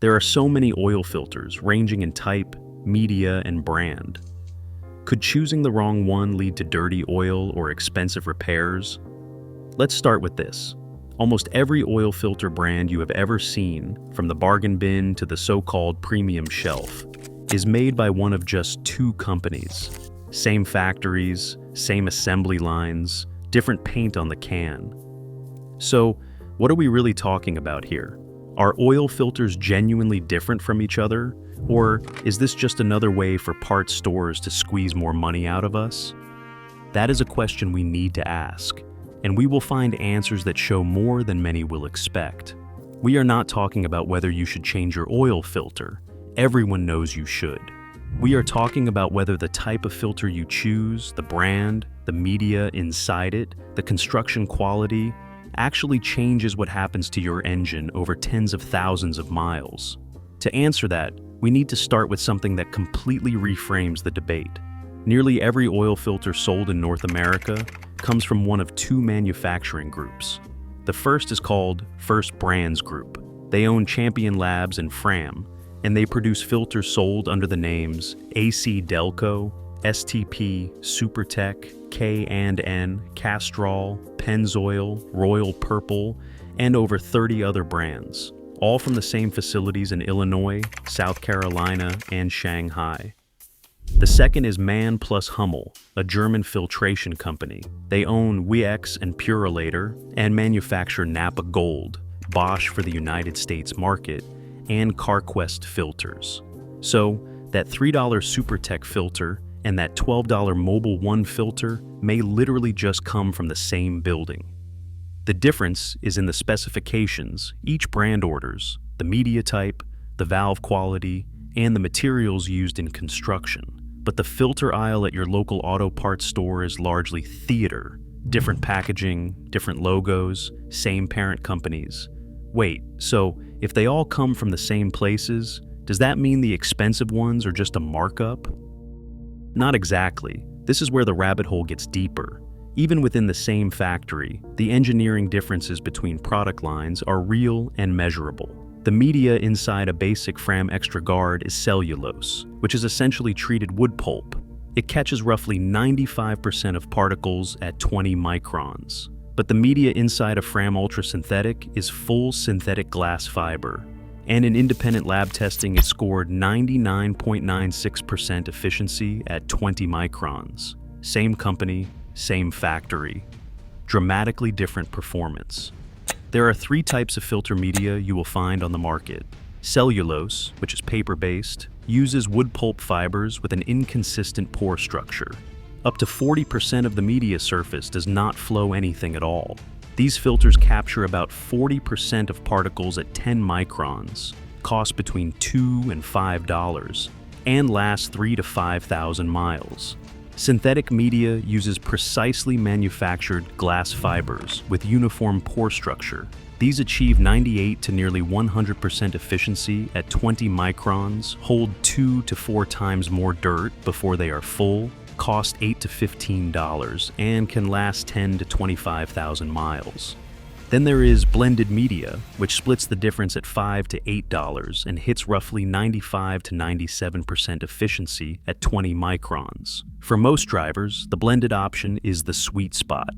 There are so many oil filters, ranging in type, media, and brand. Could choosing the wrong one lead to dirty oil or expensive repairs? Let's start with this. Almost every oil filter brand you have ever seen, from the bargain bin to the so-called premium shelf, is made by one of just two companies. Same factories, same assembly lines, different paint on the can. So, what are we really talking about here? Are oil filters genuinely different from each other? Or is this just another way for parts stores to squeeze more money out of us? That is a question we need to ask, and we will find answers that show more than many will expect. We are not talking about whether you should change your oil filter. Everyone knows you should. We are talking about whether the type of filter you choose, the brand, the media inside it, the construction quality, actually changes what happens to your engine over tens of thousands of miles. To answer that, we need to start with something that completely reframes the debate. Nearly every oil filter sold in North America comes from one of two manufacturing groups. The first is called First Brands Group. They own Champion Labs and Fram, and they produce filters sold under the names AC Delco, STP, Supertech, K&N, Castrol, Pennzoil, Royal Purple, and over 30 other brands, all from the same facilities in Illinois, South Carolina, and Shanghai. The second is Mann plus Hummel, a German filtration company. They own Wiex and Purolator and manufacture Napa Gold, Bosch for the United States market, and CarQuest filters. So, that $3 Supertech filter and that $12 Mobil 1 filter may literally just come from the same building. The difference is in the specifications each brand orders, the media type, the valve quality, and the materials used in construction. But the filter aisle at your local auto parts store is largely theater. Different packaging, different logos, same parent companies. Wait, so if they all come from the same places, does that mean the expensive ones are just a markup? Not exactly. This is where the rabbit hole gets deeper. Even within the same factory, the engineering differences between product lines are real and measurable. The media inside a basic Fram Extra Guard is cellulose, which is essentially treated wood pulp. It catches roughly 95% of particles at 20 microns. But the media inside a Fram Ultra Synthetic is full synthetic glass fiber, and in independent lab testing it scored 99.96% efficiency at 20 microns. Same company, same factory. Dramatically different performance. There are three types of filter media you will find on the market. Cellulose, which is paper-based, uses wood pulp fibers with an inconsistent pore structure. Up to 40% of the media surface does not flow anything at all. These filters capture about 40% of particles at 10 microns, cost between $2 and $5, and last 3,000 to 5,000 miles. Synthetic media uses precisely manufactured glass fibers with uniform pore structure. These achieve 98 to nearly 100% efficiency at 20 microns, hold 2 to 4 times more dirt before they are full, cost $8 to $15, and can last 10 to 25,000 miles. Then there is blended media, which splits the difference at $5 to $8 and hits roughly 95 to 97% efficiency at 20 microns. For most drivers, the blended option is the sweet spot.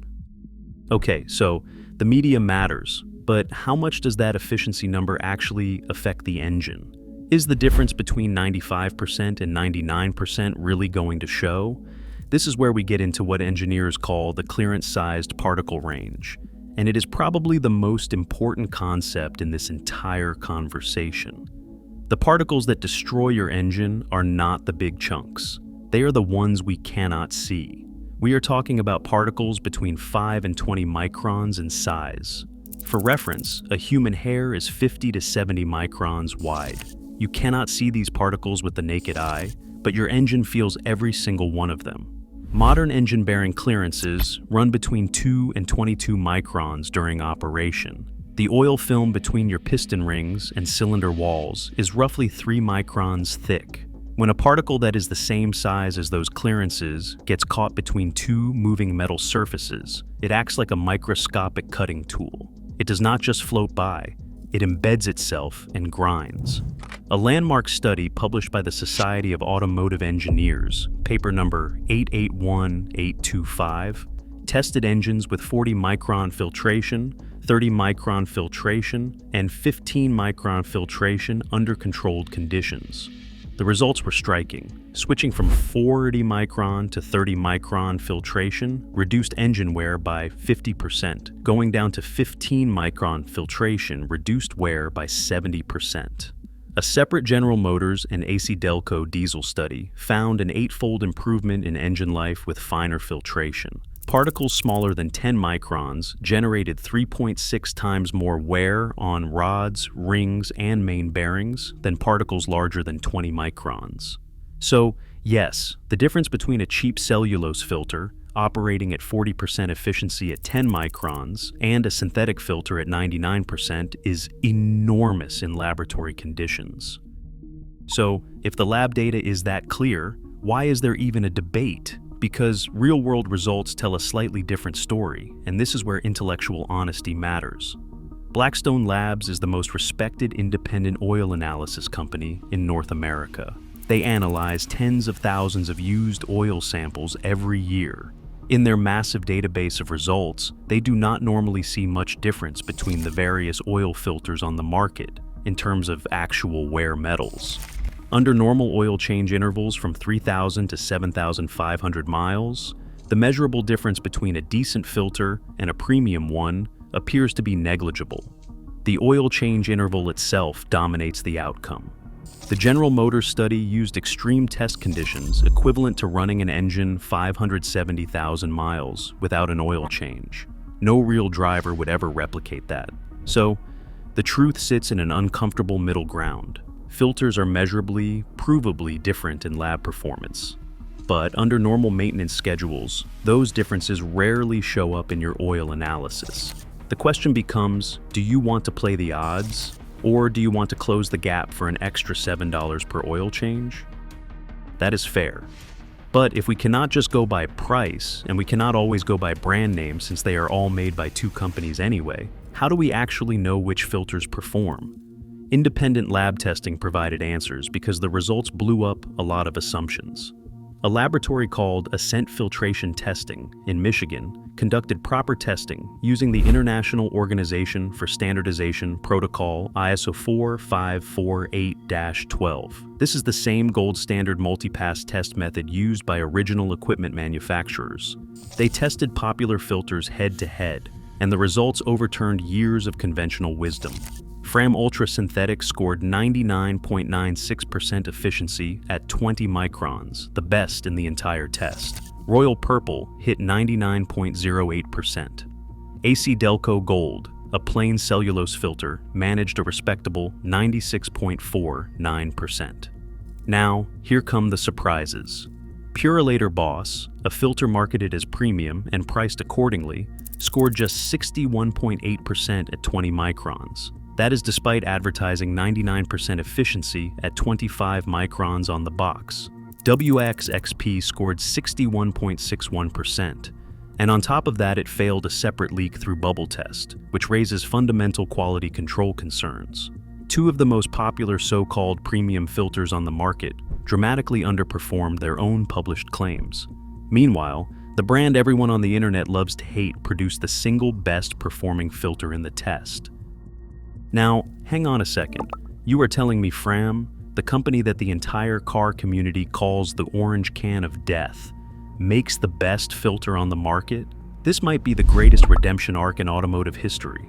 Okay, so the media matters, but how much does that efficiency number actually affect the engine? Is the difference between 95% and 99% really going to show? This is where we get into what engineers call the clearance-sized particle range, and it is probably the most important concept in this entire conversation. The particles that destroy your engine are not the big chunks. They are the ones we cannot see. We are talking about particles between 5 and 20 microns in size. For reference, a human hair is 50 to 70 microns wide. You cannot see these particles with the naked eye, but your engine feels every single one of them. Modern engine bearing clearances run between 2 and 22 microns during operation. The oil film between your piston rings and cylinder walls is roughly 3 microns thick. When a particle that is the same size as those clearances gets caught between two moving metal surfaces, it acts like a microscopic cutting tool. It does not just float by, it embeds itself and grinds. A landmark study published by the Society of Automotive Engineers, paper number 881825, tested engines with 40-micron filtration, 30-micron filtration, and 15-micron filtration under controlled conditions. The results were striking. Switching from 40-micron to 30-micron filtration reduced engine wear by 50%. Going down to 15-micron filtration reduced wear by 70%. A separate General Motors and AC Delco diesel study found an 8-fold improvement in engine life with finer filtration. Particles smaller than 10 microns generated 3.6 times more wear on rods, rings, and main bearings than particles larger than 20 microns. So, yes, the difference between a cheap cellulose filter operating at 40% efficiency at 10 microns and a synthetic filter at 99% is enormous in laboratory conditions. So, if the lab data is that clear, why is there even a debate? Because real-world results tell a slightly different story, and this is where intellectual honesty matters. Blackstone Labs is the most respected independent oil analysis company in North America. They analyze tens of thousands of used oil samples every year. In their massive database of results, they do not normally see much difference between the various oil filters on the market in terms of actual wear metals. Under normal oil change intervals from 3,000 to 7,500 miles, the measurable difference between a decent filter and a premium one appears to be negligible. The oil change interval itself dominates the outcome. The General Motors study used extreme test conditions equivalent to running an engine 570,000 miles without an oil change. No real driver would ever replicate that. So, the truth sits in an uncomfortable middle ground. Filters are measurably, provably different in lab performance. But under normal maintenance schedules, those differences rarely show up in your oil analysis. The question becomes, do you want to play the odds? Or do you want to close the gap for an extra $7 per oil change? That is fair. But if we cannot just go by price, and we cannot always go by brand name since they are all made by two companies anyway, how do we actually know which filters perform? Independent lab testing provided answers because the results blew up a lot of assumptions. A laboratory called Ascent Filtration Testing in Michigan conducted proper testing using the International Organization for Standardization Protocol ISO 4548-12. This is the same gold standard multi-pass test method used by original equipment manufacturers. They tested popular filters head-to-head, and the results overturned years of conventional wisdom. Fram Ultra Synthetic scored 99.96% efficiency at 20 microns, the best in the entire test. Royal Purple hit 99.08%. AC Delco Gold, a plain cellulose filter, managed a respectable 96.49%. Now, here come the surprises. Purolator Boss, a filter marketed as premium and priced accordingly, scored just 61.8% at 20 microns. That is despite advertising 99% efficiency at 25 microns on the box. WXXP scored 61.61%, and on top of that it failed a separate leak through bubble test, which raises fundamental quality control concerns. Two of the most popular so-called premium filters on the market dramatically underperformed their own published claims. Meanwhile, the brand everyone on the internet loves to hate produced the single best performing filter in the test. Now, hang on a second. You are telling me Fram, the company that the entire car community calls the orange can of death, makes the best filter on the market? This might be the greatest redemption arc in automotive history.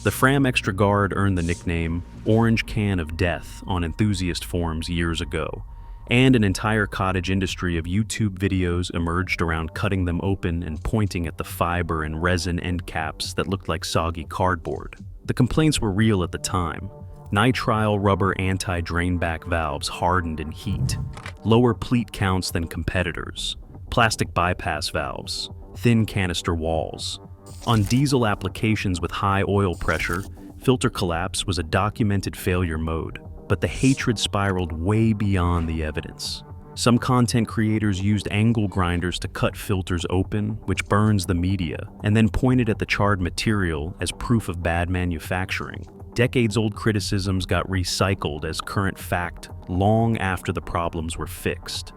The Fram Extra Guard earned the nickname Orange Can of Death on enthusiast forums years ago, and an entire cottage industry of YouTube videos emerged around cutting them open and pointing at the fiber and resin end caps that looked like soggy cardboard. The complaints were real at the time. Nitrile rubber anti-drainback valves hardened in heat, lower pleat counts than competitors, plastic bypass valves, thin canister walls. On diesel applications with high oil pressure, filter collapse was a documented failure mode, but the hatred spiraled way beyond the evidence. Some content creators used angle grinders to cut filters open, which burns the media, and then pointed at the charred material as proof of bad manufacturing. Decades-old criticisms got recycled as current fact long after the problems were fixed.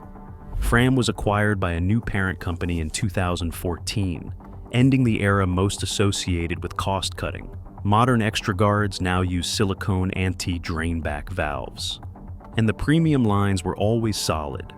Fram was acquired by a new parent company in 2014, ending the era most associated with cost-cutting. Modern extra guards now use silicone anti-drainback valves. And the premium lines were always solid.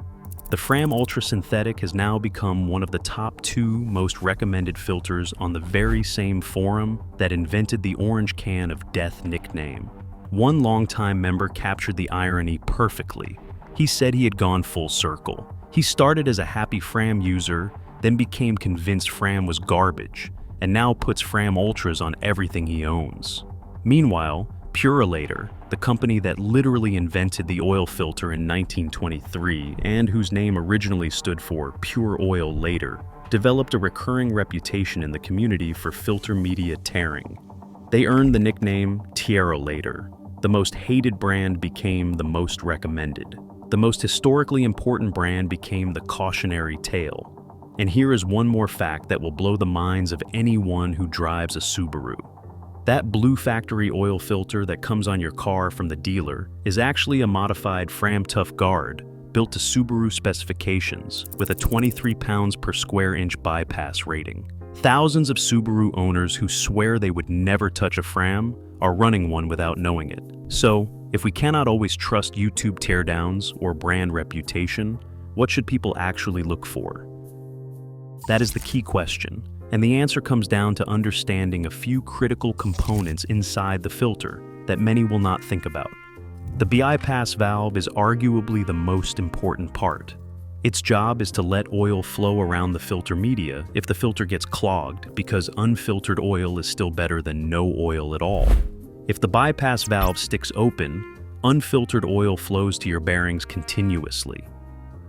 The Fram Ultra Synthetic has now become one of the top 2 most recommended filters on the very same forum that invented the orange can of death nickname. One longtime member captured the irony perfectly. He said he had gone full circle. He started as a happy Fram user, then became convinced Fram was garbage, and now puts Fram Ultras on everything he owns. Meanwhile, Purolator, the company that literally invented the oil filter in 1923 and whose name originally stood for Pure Oil Later, developed a recurring reputation in the community for filter media tearing. They earned the nickname Tearolator. The most hated brand became the most recommended. The most historically important brand became the cautionary tale. And here is one more fact that will blow the minds of anyone who drives a Subaru. That blue factory oil filter that comes on your car from the dealer is actually a modified Fram Tough Guard built to Subaru specifications with a 23 pounds per square inch bypass rating. Thousands of Subaru owners who swear they would never touch a Fram are running one without knowing it. So, if we cannot always trust YouTube teardowns or brand reputation, what should people actually look for? That is the key question. And the answer comes down to understanding a few critical components inside the filter that many will not think about. The bypass valve is arguably the most important part. Its job is to let oil flow around the filter media if the filter gets clogged, because unfiltered oil is still better than no oil at all. If the bypass valve sticks open, unfiltered oil flows to your bearings continuously.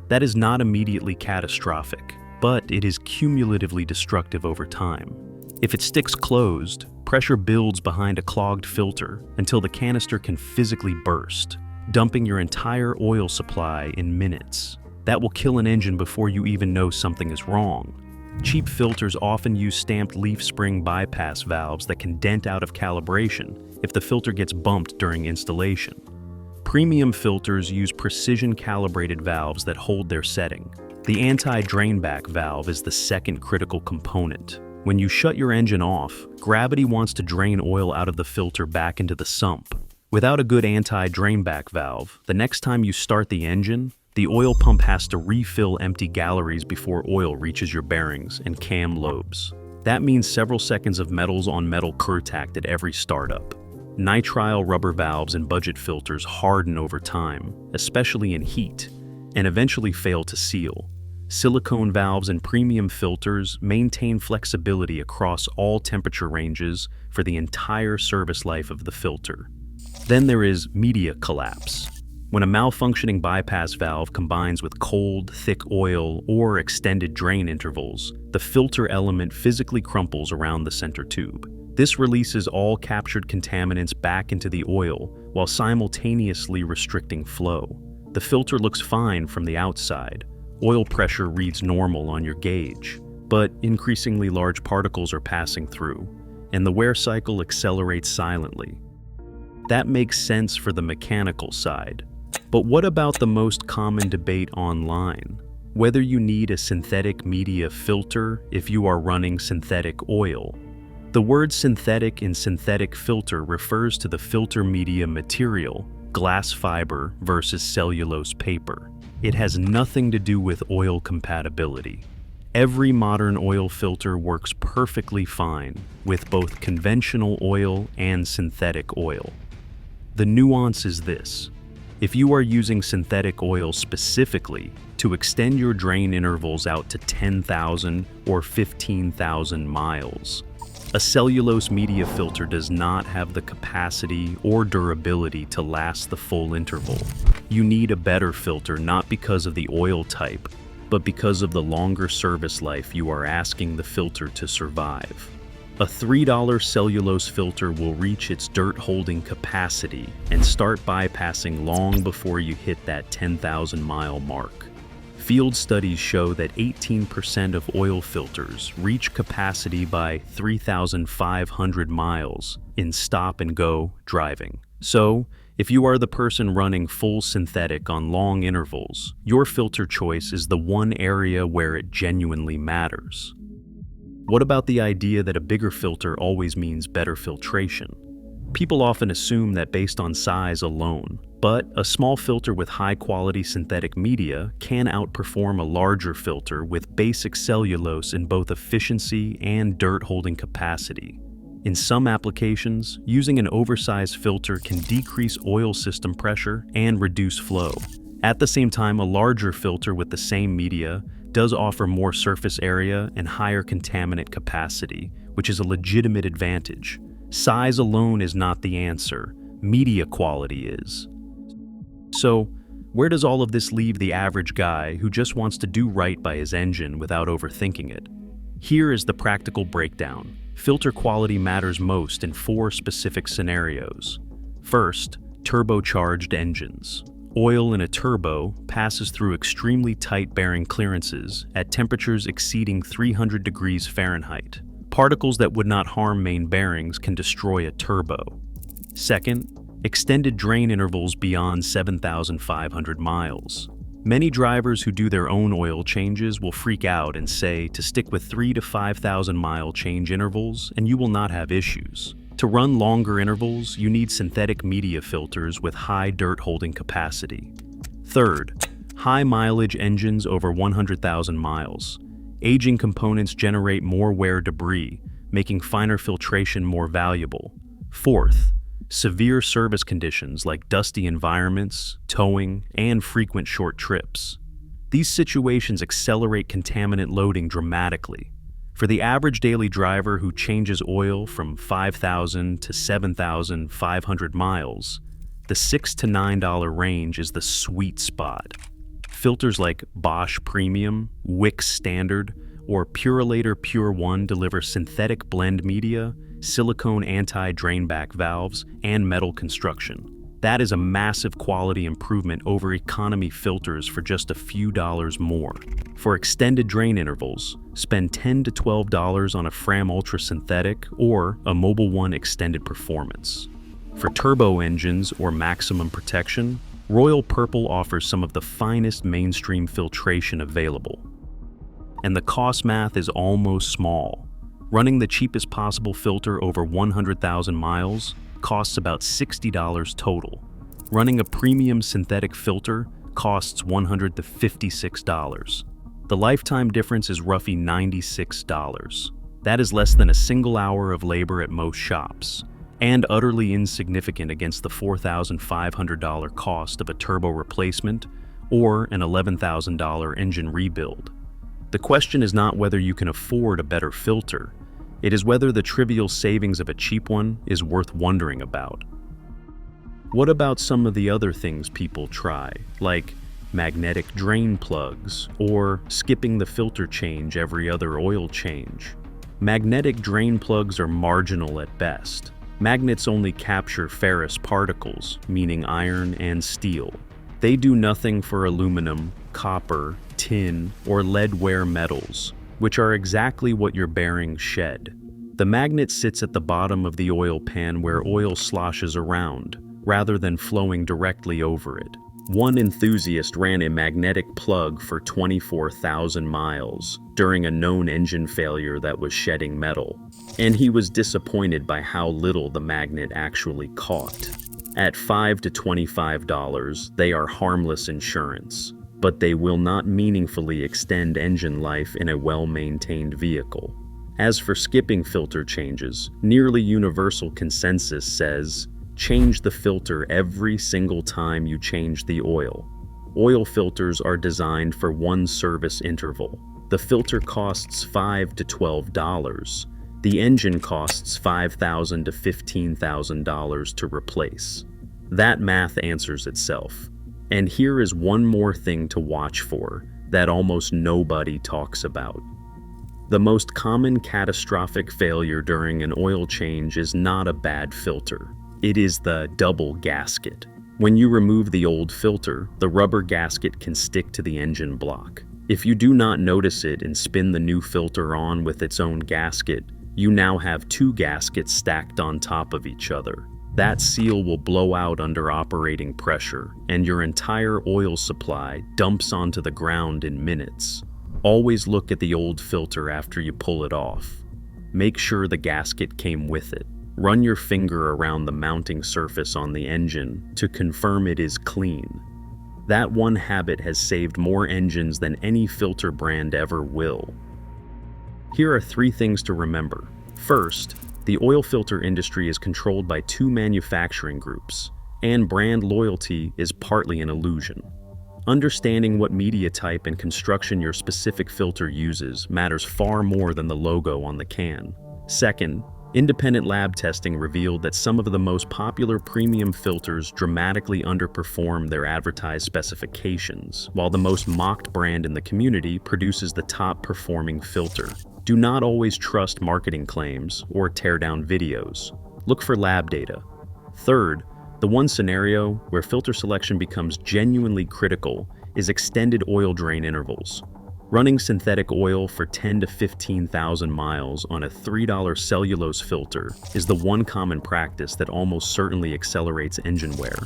That is not immediately catastrophic, but it is cumulatively destructive over time. If it sticks closed, pressure builds behind a clogged filter until the canister can physically burst, dumping your entire oil supply in minutes. That will kill an engine before you even know something is wrong. Cheap filters often use stamped leaf spring bypass valves that can dent out of calibration if the filter gets bumped during installation. Premium filters use precision-calibrated valves that hold their setting. The anti-drainback valve is the second critical component. When you shut your engine off, gravity wants to drain oil out of the filter back into the sump. Without a good anti-drainback valve, the next time you start the engine, the oil pump has to refill empty galleries before oil reaches your bearings and cam lobes. That means several seconds of metals-on-metal contact at every startup. Nitrile rubber valves and budget filters harden over time, especially in heat, and eventually fail to seal. Silicone valves and premium filters maintain flexibility across all temperature ranges for the entire service life of the filter. Then there is media collapse. When a malfunctioning bypass valve combines with cold, thick oil or extended drain intervals, the filter element physically crumples around the center tube. This releases all captured contaminants back into the oil while simultaneously restricting flow. The filter looks fine from the outside. Oil pressure reads normal on your gauge, but increasingly large particles are passing through, and the wear cycle accelerates silently. That makes sense for the mechanical side. But what about the most common debate online? Whether you need a synthetic media filter if you are running synthetic oil. The word synthetic in synthetic filter refers to the filter media material, glass fiber versus cellulose paper. It has nothing to do with oil compatibility. Every modern oil filter works perfectly fine with both conventional oil and synthetic oil. The nuance is this: if you are using synthetic oil specifically to extend your drain intervals out to 10,000 or 15,000 miles, a cellulose media filter does not have the capacity or durability to last the full interval. You need a better filter not because of the oil type, but because of the longer service life you are asking the filter to survive. A $3 cellulose filter will reach its dirt-holding capacity and start bypassing long before you hit that 10,000-mile mark. Field studies show that 18% of oil filters reach capacity by 3,500 miles in stop-and-go driving. So, if you are the person running full synthetic on long intervals, your filter choice is the one area where it genuinely matters. What about the idea that a bigger filter always means better filtration? People often assume that based on size alone, but a small filter with high-quality synthetic media can outperform a larger filter with basic cellulose in both efficiency and dirt-holding capacity. In some applications, using an oversized filter can decrease oil system pressure and reduce flow. At the same time, a larger filter with the same media does offer more surface area and higher contaminant capacity, which is a legitimate advantage. Size alone is not the answer, media quality is. So, where does all of this leave the average guy who just wants to do right by his engine without overthinking it? Here is the practical breakdown. Filter quality matters most in 4 specific scenarios. First, turbocharged engines. Oil in a turbo passes through extremely tight bearing clearances at temperatures exceeding 300 degrees Fahrenheit. Particles that would not harm main bearings can destroy a turbo. Second, extended drain intervals beyond 7,500 miles. Many drivers who do their own oil changes will freak out and say to stick with 3,000 to 5,000 mile change intervals and you will not have issues. To run longer intervals, you need synthetic media filters with high dirt holding capacity. Third, high mileage engines over 100,000 miles. Aging components generate more wear debris, making finer filtration more valuable. Fourth, severe service conditions like dusty environments, towing, and frequent short trips. These situations accelerate contaminant loading dramatically. For the average daily driver who changes oil from 5,000 to 7,500 miles, the $6 to $9 range is the sweet spot. Filters like Bosch Premium, Wix Standard, or Purolator Pure One deliver synthetic blend media, silicone anti-drainback valves, and metal construction. That is a massive quality improvement over economy filters for just a few dollars more. For extended drain intervals, spend $10 to $12 on a Fram Ultra Synthetic or a Mobil One Extended Performance. For turbo engines or maximum protection, Royal Purple offers some of the finest mainstream filtration available. And the cost math is almost small. Running the cheapest possible filter over 100,000 miles costs about $60 total. Running a premium synthetic filter costs $100 to $56. The lifetime difference is roughly $96. That is less than a single hour of labor at most shops, and utterly insignificant against the $4,500 cost of a turbo replacement or an $11,000 engine rebuild. The question is not whether you can afford a better filter, it is whether the trivial savings of a cheap one is worth wondering about. What about some of the other things people try, like magnetic drain plugs or skipping the filter change every other oil change? Magnetic drain plugs are marginal at best. Magnets only capture ferrous particles, meaning iron and steel. They do nothing for aluminum, copper, tin, or lead-wear metals, which are exactly what your bearings shed. The magnet sits at the bottom of the oil pan where oil sloshes around, rather than flowing directly over it. One enthusiast ran a magnetic plug for 24,000 miles during a known engine failure that was shedding metal, and he was disappointed by how little the magnet actually caught. At $5 to $25, they are harmless insurance, but they will not meaningfully extend engine life in a well-maintained vehicle. As for skipping filter changes, nearly universal consensus says, change the filter every single time you change the oil. Oil filters are designed for one service interval. The filter costs $5 to $12. The engine costs $5,000 to $15,000 to replace. That math answers itself. And here is one more thing to watch for that almost nobody talks about. The most common catastrophic failure during an oil change is not a bad filter. It is the double gasket. When you remove the old filter, the rubber gasket can stick to the engine block. If you do not notice it and spin the new filter on with its own gasket, you now have two gaskets stacked on top of each other. That seal will blow out under operating pressure, and your entire oil supply dumps onto the ground in minutes. Always look at the old filter after you pull it off. Make sure the gasket came with it. Run your finger around the mounting surface on the engine to confirm it is clean. That one habit has saved more engines than any filter brand ever will. Here are 3 things to remember. First, the oil filter industry is controlled by 2 manufacturing groups, and brand loyalty is partly an illusion. Understanding what media type and construction your specific filter uses matters far more than the logo on the can. Second, independent lab testing revealed that some of the most popular premium filters dramatically underperform their advertised specifications, while the most mocked brand in the community produces the top-performing filter. Do not always trust marketing claims or teardown videos. Look for lab data. Third, the one scenario where filter selection becomes genuinely critical is extended oil drain intervals. Running synthetic oil for 10 to 15,000 miles on a $3 cellulose filter is the one common practice that almost certainly accelerates engine wear,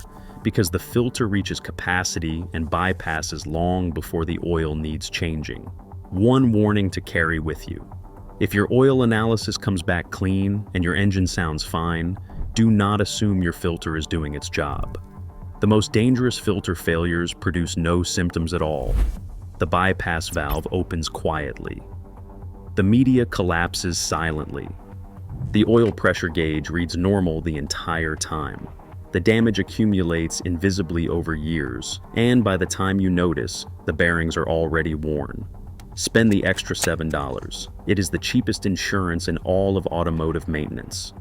because the filter reaches capacity and bypasses long before the oil needs changing. One warning to carry with you. If your oil analysis comes back clean and your engine sounds fine, do not assume your filter is doing its job. The most dangerous filter failures produce no symptoms at all. The bypass valve opens quietly. The media collapses silently. The oil pressure gauge reads normal the entire time. The damage accumulates invisibly over years, and by the time you notice, the bearings are already worn. Spend the extra $7. It is the cheapest insurance in all of automotive maintenance.